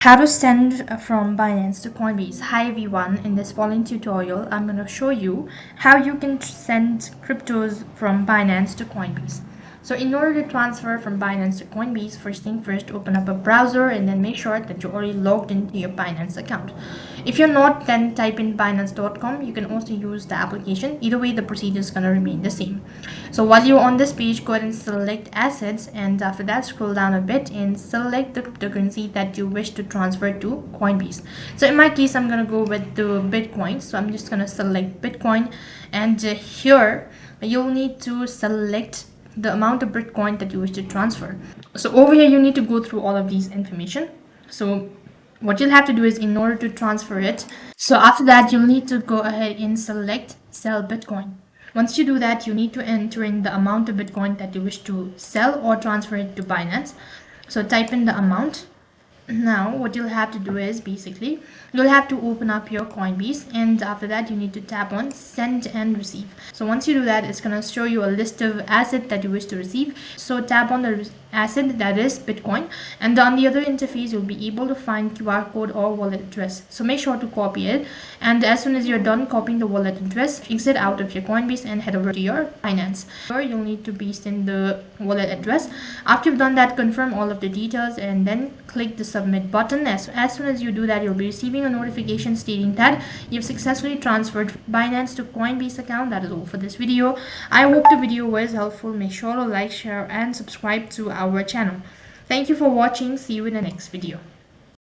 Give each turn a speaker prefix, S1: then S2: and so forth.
S1: How to send from Binance to Coinbase. Hi everyone, in this following tutorial I'm going to show you how you can send cryptos from Binance to Coinbase. So in order to transfer from Binance to Coinbase, first thing first, open up a browser and then make sure that you're already logged into your Binance account. If you're not, then type in binance.com. You can also use the application. Either way, the procedure is going to remain the same. So while you're on this page, go ahead and select assets, and after that scroll down a bit and select the cryptocurrency that you wish to transfer to Coinbase. So in my case, I'm going to go with the Bitcoin. So I'm just going to select Bitcoin, and here you'll need to select the amount of Bitcoin that you wish to transfer. So over here, you need to go through all of these information. So what you'll have to do is, in order to transfer it, so after that you'll need to go ahead and select sell Bitcoin. Once you do that, you need to enter in the amount of Bitcoin that you wish to sell or transfer it to Binance. So type in the amount. Now what you'll have to do is, basically you'll have to open up your Coinbase, and after that you need to tap on send and receive. So once you do that, it's going to show you a list of assets that you wish to receive. So tap on the asset, that is Bitcoin, and on the other interface you'll be able to find QR code or wallet address. So make sure to copy it, and as soon as you're done copying the wallet address, exit out of your Coinbase and head over to your Binance. You'll need to paste in the wallet address. After you've done that, confirm all of the details and then click the submit button. As soon as you do that, you'll be receiving a notification stating that you've successfully transferred Binance to Coinbase account. That is all for this video. I hope the video was helpful. Make sure to like, share and subscribe to our channel. Thank you for watching. See you in the next video.